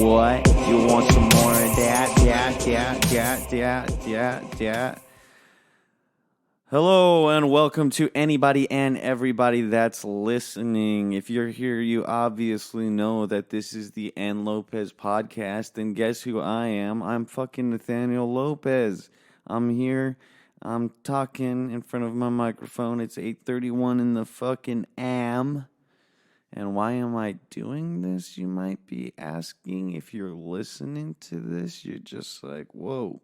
What? You want some more of that? Yeah. Hello and welcome to anybody and everybody that's listening. If you're here, you obviously know that this is the Lopez Podcast. And guess who I am? I'm fucking Nathaniel Lopez. I'm here. I'm talking in front of my microphone. It's 8:31 in the fucking am. And why am I doing this? You might be asking. If you're listening to this, you're just like, whoa,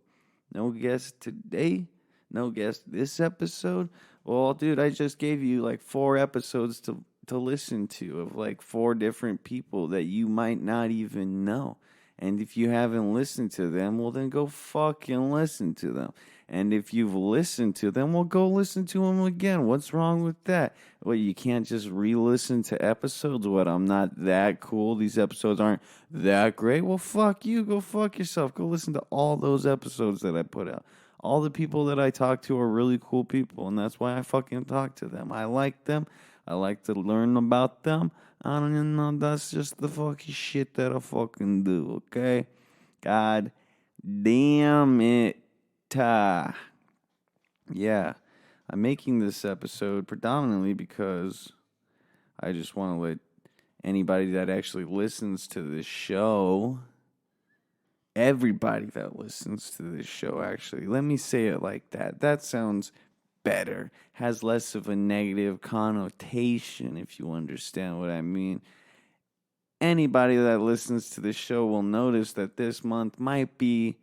no guest today? No guest this episode? Well, dude, I just gave you like 4 episodes to listen to of like 4 different people that you might not even know. And if you haven't listened to them, well, then go fucking listen to them. And if you've listened to them, well, go listen to them again. What's wrong with that? Well, you can't just re-listen to episodes. What, I'm not that cool? These episodes aren't that great? Well, fuck you. Go fuck yourself. Go listen to all those episodes that I put out. All the people that I talk to are really cool people, and that's why I fucking talk to them. I like them. I like to learn about them. I don't even know. That's just the fucking shit that I fucking do, okay? God damn it. Yeah. I'm making this episode predominantly because I just want to let anybody that actually listens to this show, everybody that listens to this show, actually, let me say it like that. That sounds better, has less of a negative connotation, if you understand what I mean. Anybody that listens to this show will notice that this month might be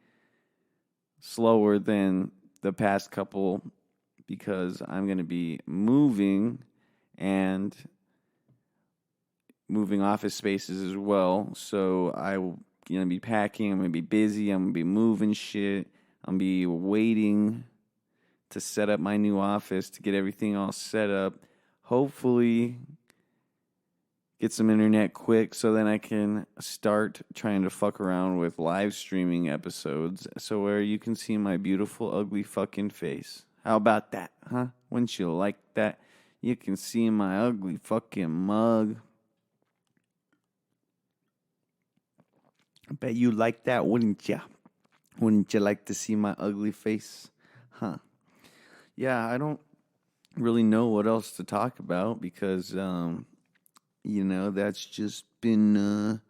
slower than the past couple because I'm going to be moving and moving office spaces as well. So I'm going to be packing. I'm going to be busy. I'm going to be moving shit. I'm going to be waiting to set up my new office, to get everything all set up. Hopefully get some internet quick so then I can start trying to fuck around with live streaming episodes so where you can see my beautiful, ugly fucking face. How about that, huh? Wouldn't you like that? You can see my ugly fucking mug. I bet you like that, wouldn't ya? Wouldn't you like to see my ugly face? Huh. Yeah, I don't really know what else to talk about because, that's just been,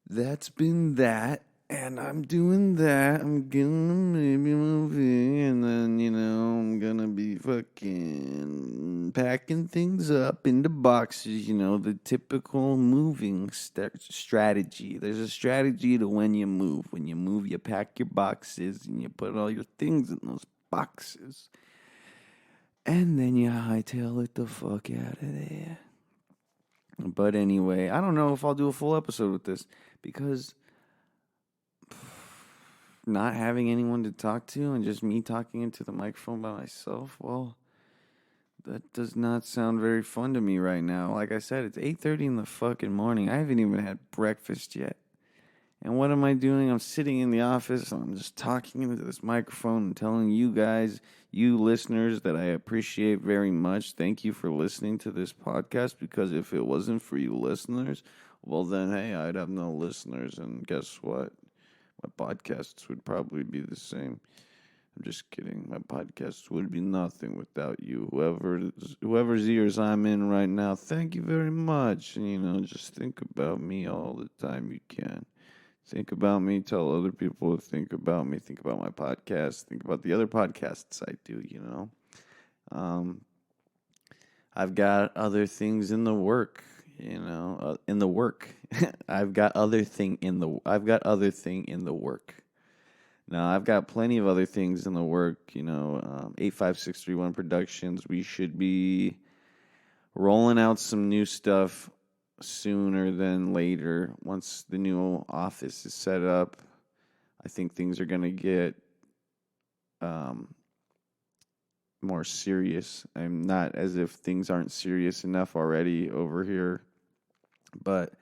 that's been that. And I'm doing that. I'm gonna maybe moving. And then, I'm gonna be fucking packing things up into boxes. The typical moving strategy. There's a strategy to when you move. When you move, you pack your boxes and you put all your things in those boxes. And then you hightail it the fuck out of there. But anyway, I don't know if I'll do a full episode with this because not having anyone to talk to and just me talking into the microphone by myself, well, that does not sound very fun to me right now. Like I said, it's 8:30 in the fucking morning. I haven't even had breakfast yet. And what am I doing? I'm sitting in the office and I'm just talking into this microphone and telling you guys, you listeners, that I appreciate very much. Thank you for listening to this podcast, because if it wasn't for you listeners, well then, hey, I'd have no listeners. And guess what? My podcasts would probably be the same. I'm just kidding. My podcasts would be nothing without you. Whoever's ears I'm in right now, thank you very much. And, just think about me all the time you can. Think about me. Tell other people to think about me. Think about my podcast. Think about the other podcasts I do, I've got other things in the work, in the work. I've got other thing in the work. Now, I've got plenty of other things in the work, 85631 Productions. We should be rolling out some new stuff sooner than later. Once the new office is set up, I think things are going to get more serious. I'm not as if things aren't serious enough already over here, but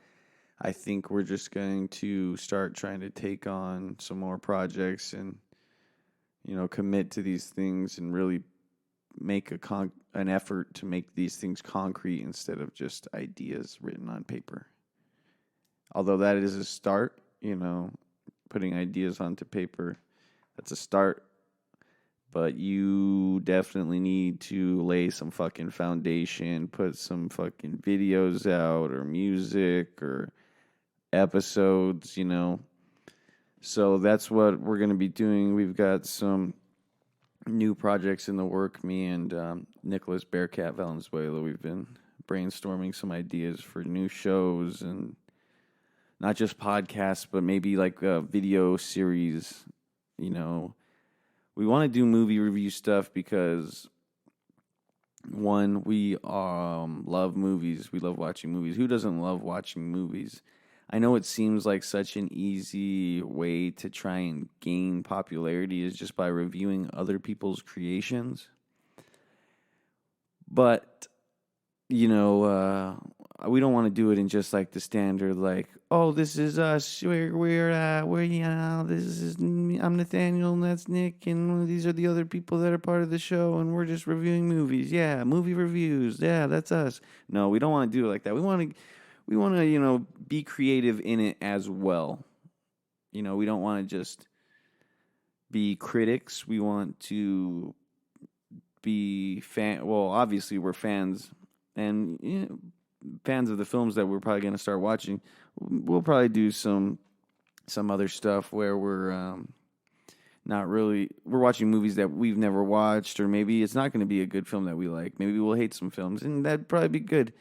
I think we're just going to start trying to take on some more projects and, commit to these things and really make an effort to make these things concrete instead of just ideas written on paper. Although that is a start, putting ideas onto paper, that's a start. But you definitely need to lay some fucking foundation, put some fucking videos out or music or episodes. So that's what we're going to be doing. We've got some new projects in the work. Me and Nicholas Bearcat Valenzuela, we've been brainstorming some ideas for new shows and not just podcasts, but maybe like a video series. We want to do movie review stuff because, one, we love movies. We love watching movies. Who doesn't love watching movies? I know it seems like such an easy way to try and gain popularity is just by reviewing other people's creations. But, we don't want to do it in just like the standard, like, oh, this is us. This is me. I'm Nathaniel and that's Nick, and these are the other people that are part of the show, and we're just reviewing movies. Yeah, movie reviews. Yeah, that's us. No, we don't want to do it like that. We want to, be creative in it as well. We don't want to just be critics. We want to be well, obviously we're fans, and fans of the films that we're probably going to start watching. We'll probably do some other stuff where we're we're watching movies that we've never watched, or maybe it's not going to be a good film that we like. Maybe we'll hate some films, and that'd probably be good.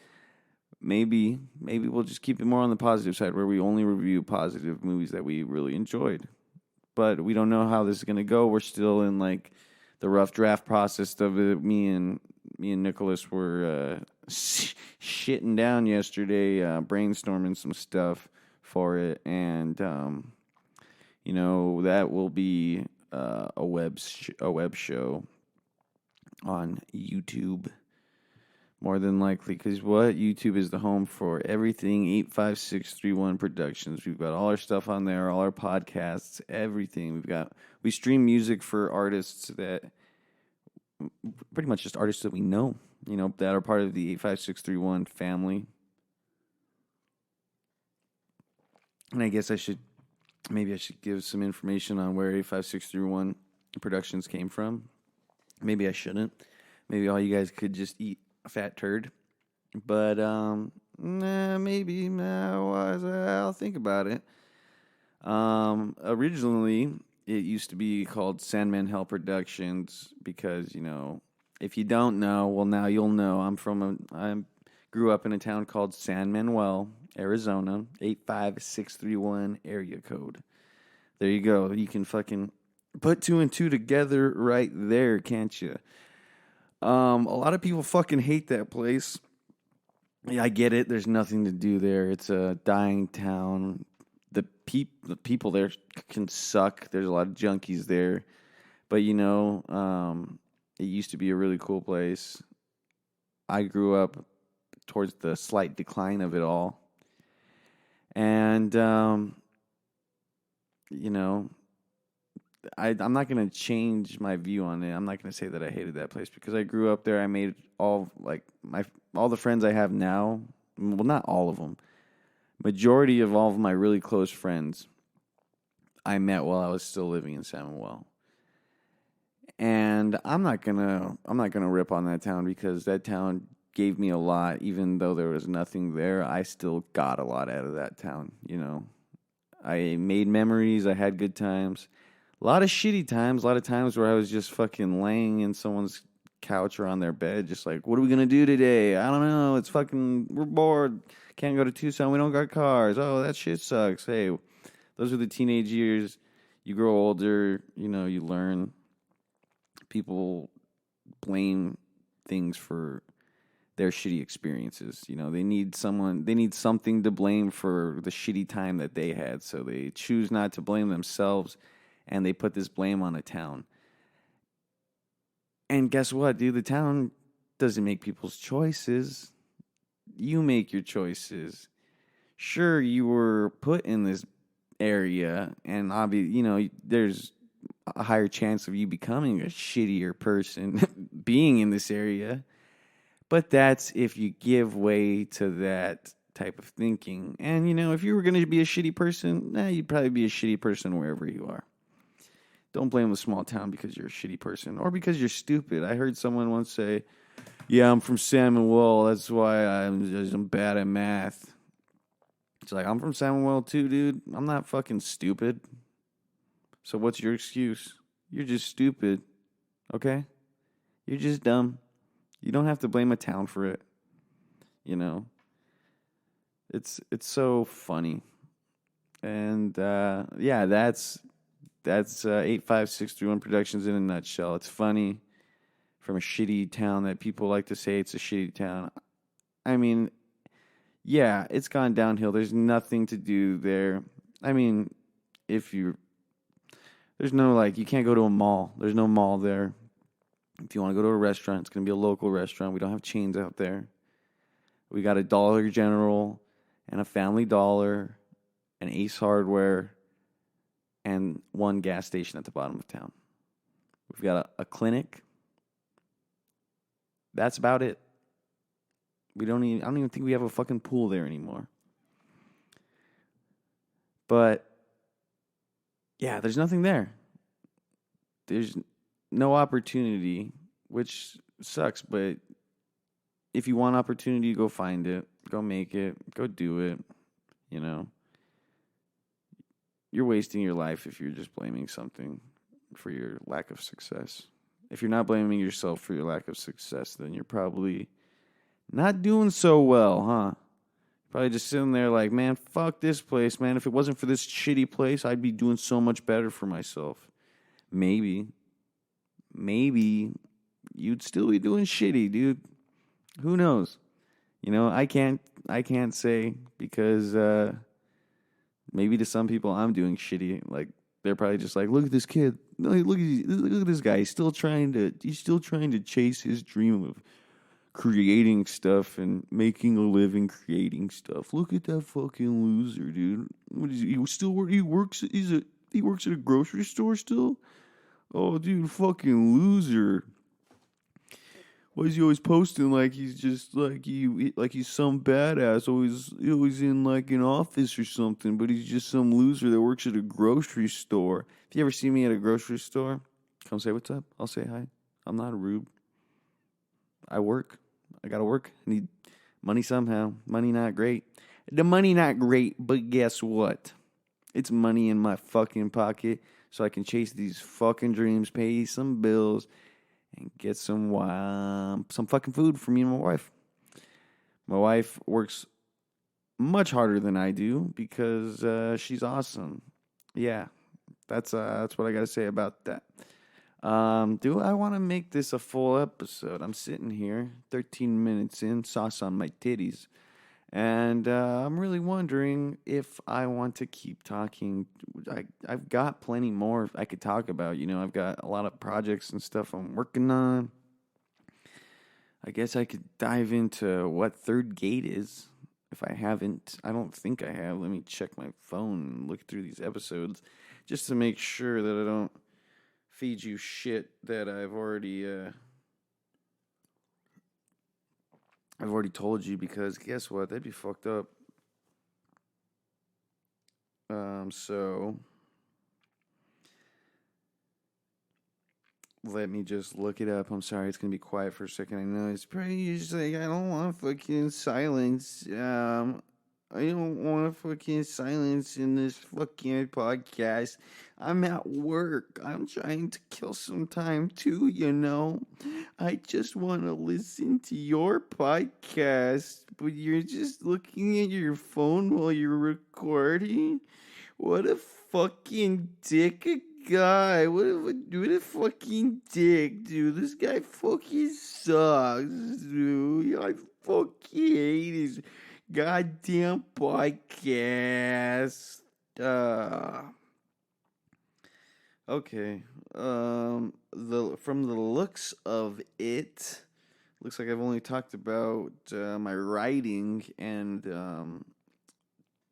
Maybe we'll just keep it more on the positive side, where we only review positive movies that we really enjoyed. But we don't know how this is going to go. We're still in like the rough draft process of it. Me and Nicholas were shitting down yesterday, brainstorming some stuff for it, and that will be a web show on YouTube. More than likely, because YouTube is the home for everything 85631 Productions. We've got all our stuff on there, all our podcasts, everything. We stream music for artists that, pretty much just artists that we know, that are part of the 85631 family. And I guess I should give some information on where 85631 Productions came from. Maybe I shouldn't. Maybe all you guys could just eat a fat turd, but maybe I'll think about it. Originally, it used to be called Sandman Hell Productions because if you don't know, well, now you'll know. I grew up in a town called San Manuel, Arizona, 85631 area code. There you go. You can fucking put two and two together right there, can't you? A lot of people fucking hate that place. Yeah, I get it. There's nothing to do there. It's a dying town. The people there can suck. There's a lot of junkies there. But, it used to be a really cool place. I grew up towards the slight decline of it all. And, I'm not going to change my view on it. I'm not going to say that I hated that place because I grew up there. I made all the friends I have now. Well, not all of them. Majority of all of my really close friends I met while I was still living in San Manuel. And I'm not gonna rip on that town because that town gave me a lot. Even though there was nothing there, I still got a lot out of that town. I made memories. I had good times. A lot of shitty times, a lot of times where I was just fucking laying in someone's couch or on their bed, just like, what are we going to do today? I don't know. We're bored. Can't go to Tucson. We don't got cars. Oh, that shit sucks. Hey, those are the teenage years. You grow older, you learn. People blame things for their shitty experiences. They need something to blame for the shitty time that they had. So they choose not to blame themselves. And they put this blame on a town. And guess what, dude? The town doesn't make people's choices. You make your choices. Sure, you were put in this area, and obviously, there's a higher chance of you becoming a shittier person being in this area. But that's if you give way to that type of thinking. And, if you were going to be a shitty person, you'd probably be a shitty person wherever you are. Don't blame the small town because you're a shitty person or because you're stupid. I heard someone once say, yeah, I'm from Samuel. That's why I'm bad at math. It's like, I'm from Samuel too, dude. I'm not fucking stupid. So what's your excuse? You're just stupid. Okay? You're just dumb. You don't have to blame a town for it. It's so funny. And that's 85631 Productions in a nutshell. It's funny from a shitty town that people like to say it's a shitty town. I mean, yeah, it's gone downhill. There's nothing to do there. I mean, there's no, you can't go to a mall. There's no mall there. If you want to go to a restaurant, it's going to be a local restaurant. We don't have chains out there. We got a Dollar General and a Family Dollar, an Ace Hardware, and one gas station at the bottom of town. We've got a clinic. That's about it. I don't even think we have a fucking pool there anymore. But yeah, there's nothing there. There's no opportunity, which sucks, but if you want opportunity, go find it. Go make it. Go do it. You're wasting your life if you're just blaming something for your lack of success. If you're not blaming yourself for your lack of success, then you're probably not doing so well, huh? Probably just sitting there like, man, fuck this place, man. If it wasn't for this shitty place, I'd be doing so much better for myself. Maybe you'd still be doing shitty, dude. Who knows? I can't say because maybe to some people I'm doing shitty. Like they're probably just like, look at this kid. Look at this guy. He's still trying to chase his dream of creating stuff and making a living creating stuff. Look at that fucking loser, dude. What is he still work? He works at a grocery store still? Oh, dude, fucking loser. Why is he always posting like he's just like he's some badass, always in like an office or something, but he's just some loser that works at a grocery store. If you ever see me at a grocery store, come say what's up. I'll say hi. I'm not rude. I work. I gotta work. I need money somehow. Money not great. The money not great, but guess what? It's money in my fucking pocket so I can chase these fucking dreams, pay some bills, and get some fucking food for me and my wife. My wife works much harder than I do because she's awesome. Yeah, that's what I gotta say about that. Do I want to make this a full episode? I'm sitting here, 13 minutes in, sauce on my titties, and I'm really wondering if I want to keep talking. I've got plenty more I could talk about. I've got a lot of projects and stuff I'm working on. I guess I could dive into what Third Gate is. If I haven't, I don't think I have. Let me check my phone and look through these episodes just to make sure that I don't feed you shit that I've already told you, because guess what? That'd be fucked up. So let me just look it up. I'm sorry, it's gonna be quiet for a second. I know it's pretty just like I don't want fucking silence. I don't want fucking silence in this fucking podcast. I'm at work. I'm trying to kill some time too, I just want to listen to your podcast, but you're just looking at your phone while you're recording? What a fucking dick guy. What a fucking dick, dude. This guy fucking sucks, dude. I fucking hate his goddamn podcast. Okay. From the looks of it, looks like I've only talked about my writing and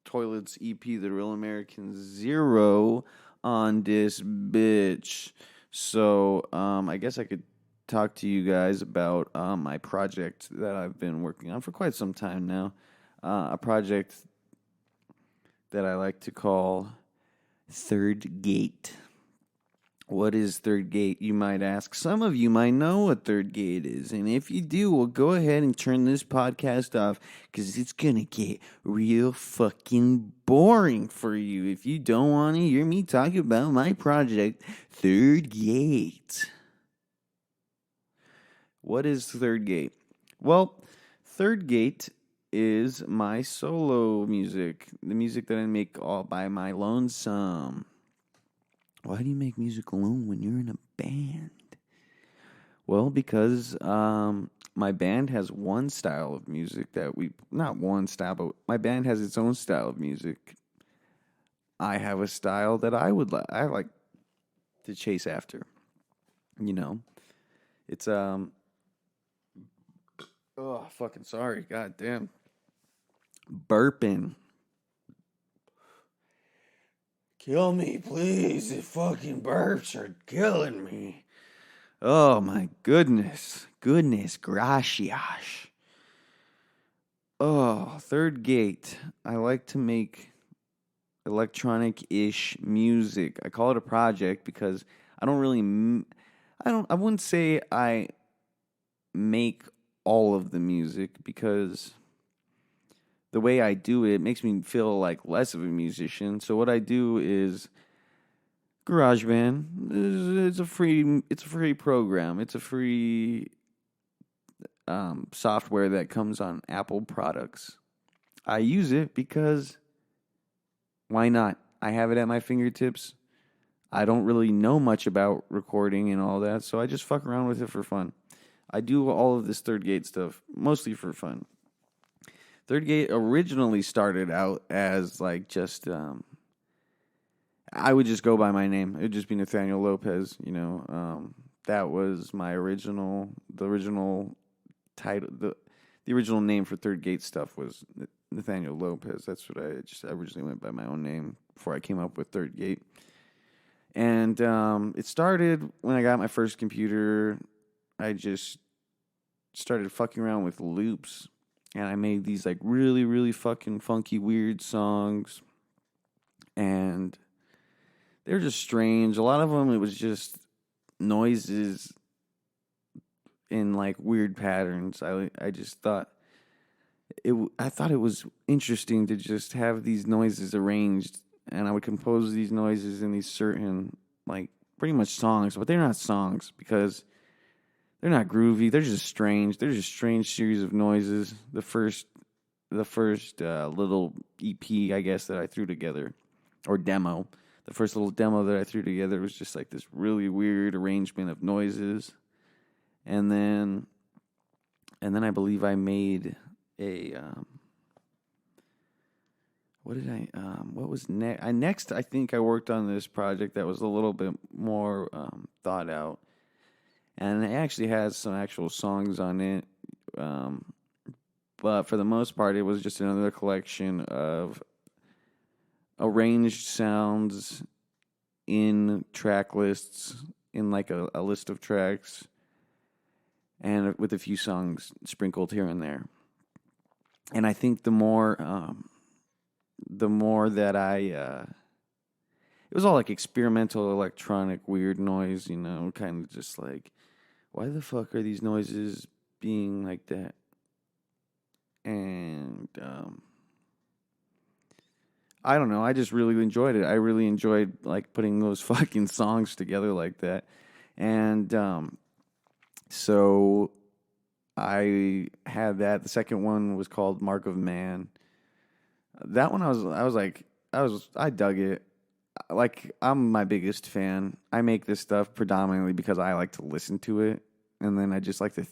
Toilets EP, The Real American Zero, on this bitch. So I guess I could talk to you guys about my project that I've been working on for quite some time now. a project that I like to call Third Gate. What is Third Gate, you might ask? Some of you might know what Third Gate is. And if you do, well, go ahead and turn this podcast off because it's going to get real fucking boring for you if you don't want to hear me talk about my project, Third Gate. What is Third Gate? Well, Third Gate is my solo music, the music that I make all by my lonesome. Why do you make music alone when you're in a band? Well, because my band has one style of music not one style, but my band has its own style of music. I have a style that I like to chase after. You know, it's fucking sorry, goddamn, burping. Kill me, please. The fucking burps are killing me. Oh, my goodness. Goodness gracias. Oh, Third Gate. I like to make electronic-ish music. I call it a project because I wouldn't say I make all of the music because the way I do it makes me feel like less of a musician. So what I do is GarageBand. It's a free program. It's a free software that comes on Apple products. I use it because why not? I have it at my fingertips. I don't really know much about recording and all that, so I just fuck around with it for fun. I do all of this Third Gate stuff mostly for fun. Third Gate originally started out as like just, I would just go by my name. It would just be Nathaniel Lopez, you know. That was my the original title, the original name for Third Gate stuff was Nathaniel Lopez. That's what I originally went by my own name before I came up with Third Gate. And it started when I got my first computer. I just started fucking around with loops. And I made these like really, really fucking funky, weird songs. And they're just strange. A lot of them, it was just noises in like weird patterns. I just thought it was interesting to just have these noises arranged. And I would compose these noises in these certain, like, pretty much songs. But they're not songs because they're not groovy. They're just strange. They're just strange series of noises. The first little EP, I guess, that I threw together, or demo. The first little demo that I threw together was just like this really weird arrangement of noises. And then I believe I made a what was next? I think I worked on this project that was a little bit more thought out. And it actually has some actual songs on it. But for the most part, it was just another collection of arranged sounds in track lists, in like a list of tracks, and with a few songs sprinkled here and there. And I think the more that it was all like experimental electronic weird noise, you know, kind of just like, why the fuck are these noises being like that? And I don't know. I just really enjoyed it. I really enjoyed like putting those fucking songs together like that. And so I had that. The second one was called Mark of Man. That one I dug it. Like, I'm my biggest fan. I make this stuff predominantly because I like to listen to it, and then I just like to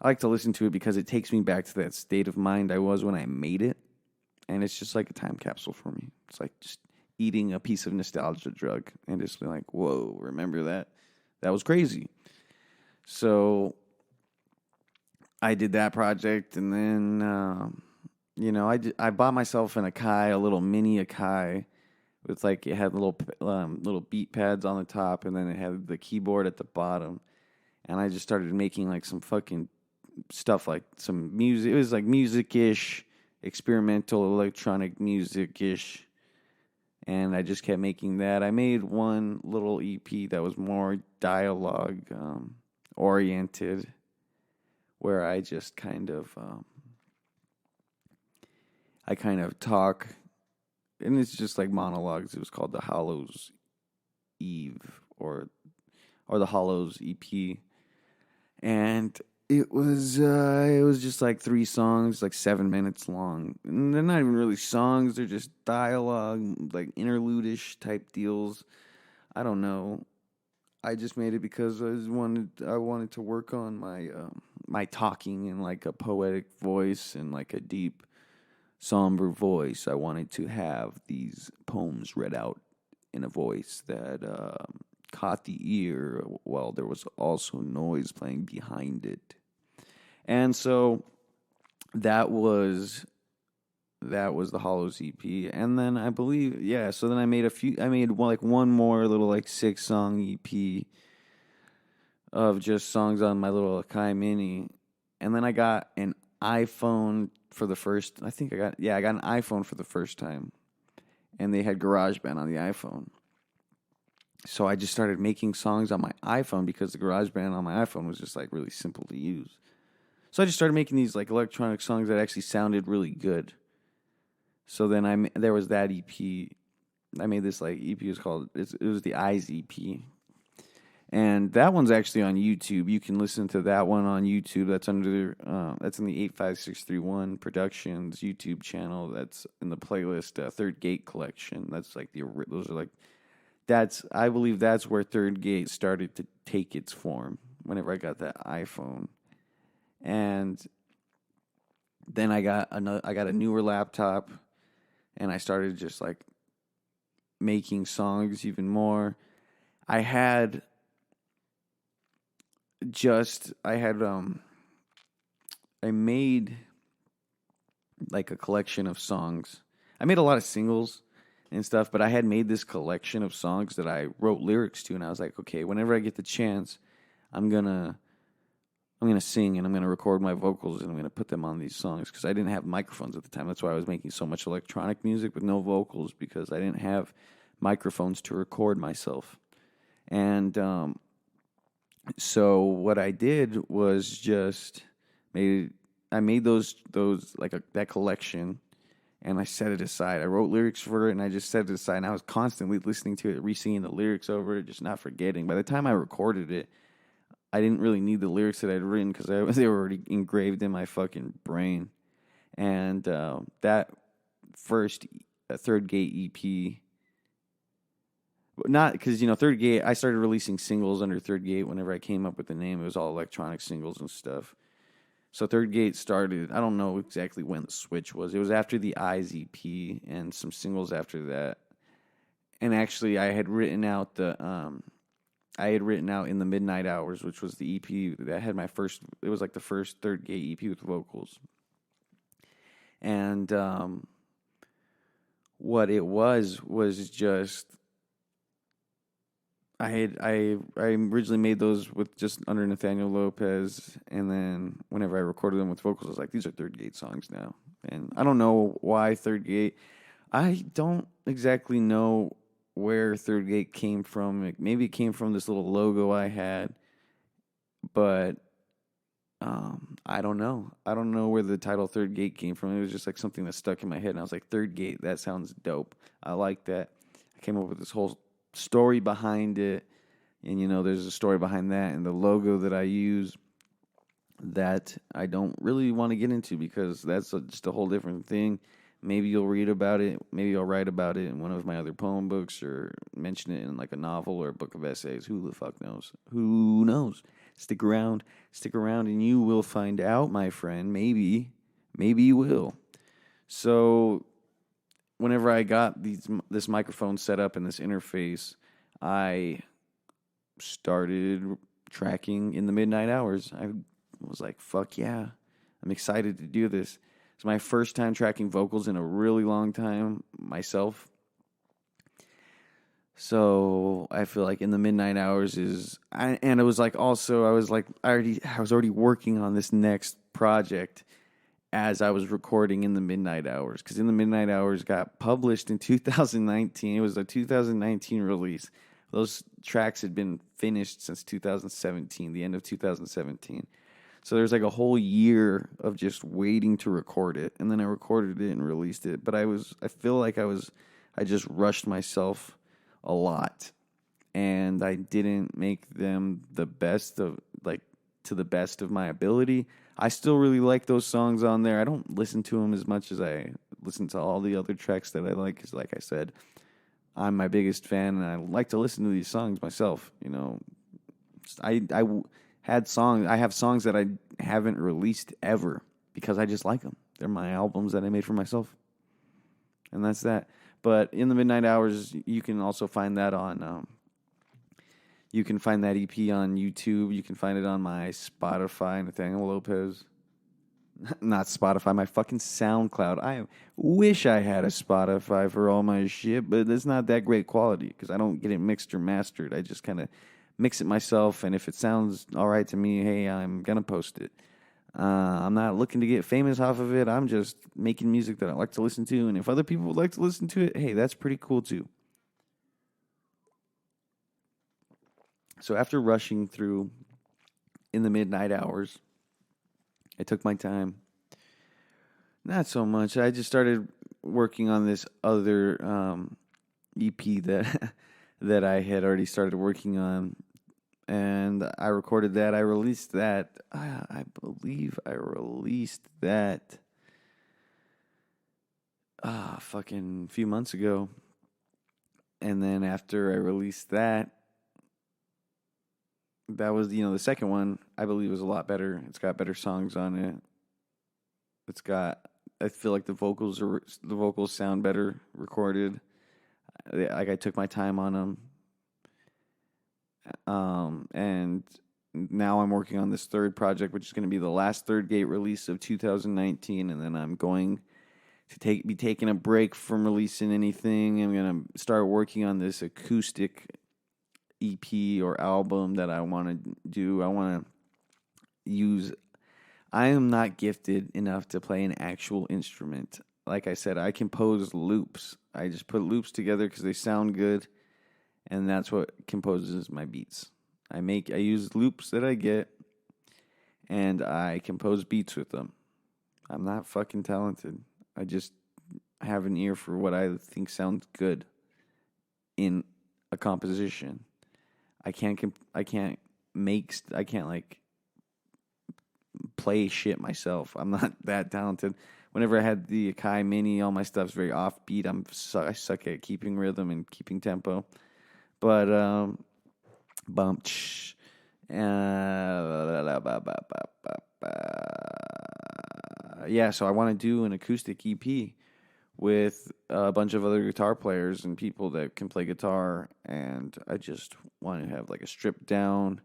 I like to listen to it because it takes me back to that state of mind I was when I made it, and it's just like a time capsule for me. It's like just eating a piece of nostalgia drug, and just like, whoa, remember that? That was crazy. So I did that project, and then I bought myself an Akai, a little mini Akai. With like, it had little beat pads on the top, and then it had the keyboard at the bottom. And I just started making like some fucking stuff, like some music. It was like music-ish. experimental electronic music-ish. And I just kept making that. I made one little EP that was more dialogue oriented, where I just kind of talk, and it's just like monologues. It was called the Hollows Eve or the Hollows EP, and it was just like 3 songs, like 7 minutes long. And they're not even really songs; they're just dialogue, like interlude-ish type deals. I don't know. I just made it because I wanted to work on my my talking in like a poetic voice and like a deep, somber voice. I wanted to have these poems read out in a voice that caught the ear while there was also noise playing behind it. And so that was the Hollows EP. And then I believe, so then I made one more little like 6-song EP of just songs on my little Akai Mini. And then I got an iPhone for the first, I got an iPhone for the first time. And they had GarageBand on the iPhone. So I just started making songs on my iPhone because the GarageBand on my iPhone was just like really simple to use. So I just started making these like electronic songs that actually sounded really good. So then there was that EP. I made this like EP. It was the Eyes EP. And that one's actually on YouTube. You can listen to that one on YouTube. That's that's in the 85631 Productions YouTube channel. That's in the playlist Third Gate Collection. That's like I believe that's where Third Gate started to take its form whenever I got that iPhone. And then I got a newer laptop, and I started just like making songs even more. I made like a collection of songs. I made a lot of singles and stuff, but I had made this collection of songs that I wrote lyrics to, and I was like, okay, whenever I get the chance, I'm gonna sing, and I'm gonna record my vocals, and I'm gonna put them on these songs, because I didn't have microphones at the time. That's why I was making so much electronic music with no vocals, because I didn't have microphones to record myself. And so what I did was just I made those like that collection, and I set it aside. I wrote lyrics for it, and I just set it aside. And I was constantly listening to it, re-singing the lyrics over it, just not forgetting. By the time I recorded it, I didn't really need the lyrics that I'd written, because they were already engraved in my fucking brain. And that first Third Gate EP, not because, Third Gate, I started releasing singles under Third Gate whenever I came up with the name. It was all electronic singles and stuff. So Third Gate started, I don't know exactly when the switch was. It was after the Eyes EP and some singles after that. And actually, I had written out In the Midnight Hours, which was the EP that had it was like the first Third Gate EP with vocals. And what it was just, I originally made those with just under Nathaniel Lopez, and then whenever I recorded them with vocals, I was like, these are Third Gate songs now. And I don't know why Third Gate. I don't exactly know where Third Gate came from. Maybe it came from this little logo I had, but I don't know. I don't know where the title Third Gate came from. It was just like something that stuck in my head, and I was like, Third Gate, that sounds dope. I like that. I came up with this whole story behind it, and there's a story behind that, and the logo that I use that I don't really want to get into, because that's just a whole different thing. Maybe you'll read about it, maybe I'll write about it in one of my other poem books, or mention it in like a novel or a book of essays. Who the fuck knows? Who knows? Stick around, and you will find out, my friend. Maybe you will. So whenever I got this microphone set up and this interface, I started tracking in the midnight hours. I was like, fuck yeah, I'm excited to do this. It's my first time tracking vocals in a really long time myself. So I feel like in the midnight hours I was already working on this next project, as I was recording In the Midnight Hours, because In the Midnight Hours got published in 2019. It was a 2019 release. Those tracks had been finished since 2017, the end of 2017. So there's like a whole year of just waiting to record it, and then I recorded it and released it. But I feel like I just rushed myself a lot, and I didn't make them the best of, like, to the best of my ability. I still really like those songs on there. I don't listen to them as much as I listen to all the other tracks that I like, because like I said, I'm my biggest fan, and I like to listen to these songs myself. You know, I have songs that I haven't released ever because I just like them. They're my albums that I made for myself, and that's that. But In the Midnight Hours, you can also find that on. You can find that EP on YouTube. You can find it on my Spotify, Nathaniel Lopez. Not Spotify, my fucking SoundCloud. I wish I had a Spotify for all my shit, but it's not that great quality because I don't get it mixed or mastered. I just kind of mix it myself, and if it sounds all right to me, hey, I'm going to post it. I'm not looking to get famous off of it. I'm just making music that I like to listen to, and if other people would like to listen to it, hey, that's pretty cool too. So after rushing through In the Midnight Hours, I took my time. Not so much. I just started working on this other EP that I had already started working on, and I recorded that. I released that. I believe I released that fucking few months ago. And then after I released that was, the second one, I believe, was a lot better. It's got better songs on it. I feel like the vocals sound better recorded. Like, I took my time on them. And now I'm working on this third project, which is going to be the last Third Gate release of 2019. And then I'm going to be taking a break from releasing anything. I'm going to start working on this acoustic EP or album that I want to do. I am not gifted enough to play an actual instrument. Like I said, I compose loops. I just put loops together because they sound good, and that's what composes my beats. I use loops that I get, and I compose beats with them. I'm not fucking talented. I just have an ear for what I think sounds good in a composition. I can't play shit myself. I'm not that talented. Whenever I had the Akai Mini, all my stuff's very offbeat. I suck at keeping rhythm and keeping tempo. But yeah, so I want to do an acoustic EP with a bunch of other guitar players and people that can play guitar, and I just want to have like a stripped down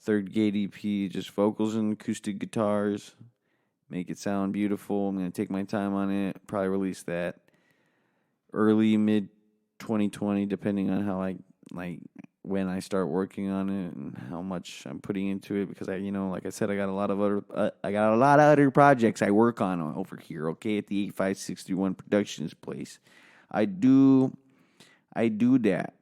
Third Gate EP, just vocals and acoustic guitars, make it sound beautiful. I'm going to take my time on it, probably release that early, mid 2020, depending on how when I start working on it and how much I'm putting into it, because like I said, I got a lot of other projects I work on over here, okay, at the 85631 Productions place. I do that,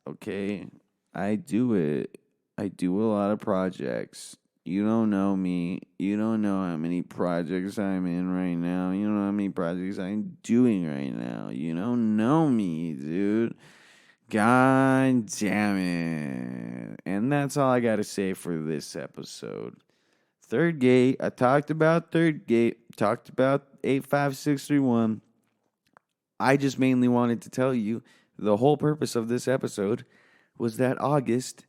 okay? I do it. I do a lot of projects. You don't know me. You don't know how many projects I'm in right now. You don't know how many projects I'm doing right now. You don't know me, dude. God damn it. And that's all I got to say for this episode. Third Gate. I talked about Third Gate. Talked about 85631. I just mainly wanted to tell you the whole purpose of this episode was that August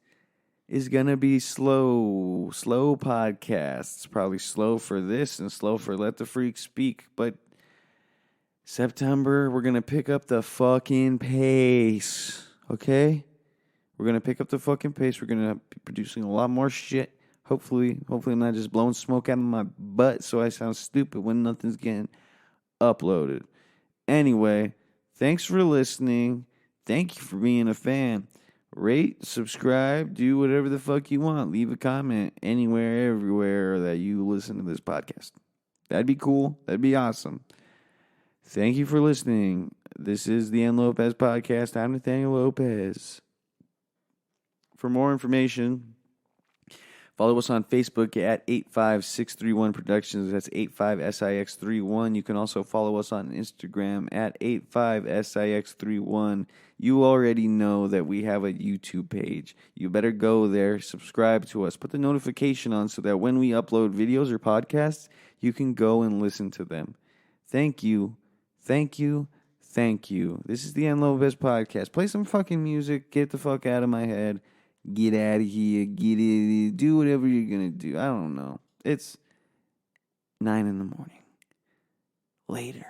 is going to be slow podcasts. Probably slow for this and slow for Let the Freak Speak. But September, we're going to pick up the fucking pace. Okay? We're going to pick up the fucking pace. We're going to be producing a lot more shit. Hopefully I'm not just blowing smoke out of my butt so I sound stupid when nothing's getting uploaded. Anyway, thanks for listening. Thank you for being a fan. Rate, subscribe, do whatever the fuck you want. Leave a comment anywhere, everywhere that you listen to this podcast. That'd be cool. That'd be awesome. Thank you for listening. This is the Lopez Podcast. I'm Nathaniel Lopez. For more information, follow us on Facebook at 85631 Productions. That's 85SIX31. You can also follow us on Instagram at 85SIX31. You already know that we have a YouTube page. You better go there, subscribe to us, put the notification on so that when we upload videos or podcasts, you can go and listen to them. Thank you. Thank you. Thank you. This is the Lopez Podcast. Play some fucking music. Get the fuck out of my head. Get out of here. Get it. Do whatever you're going to do. I don't know. It's 9 a.m. Later.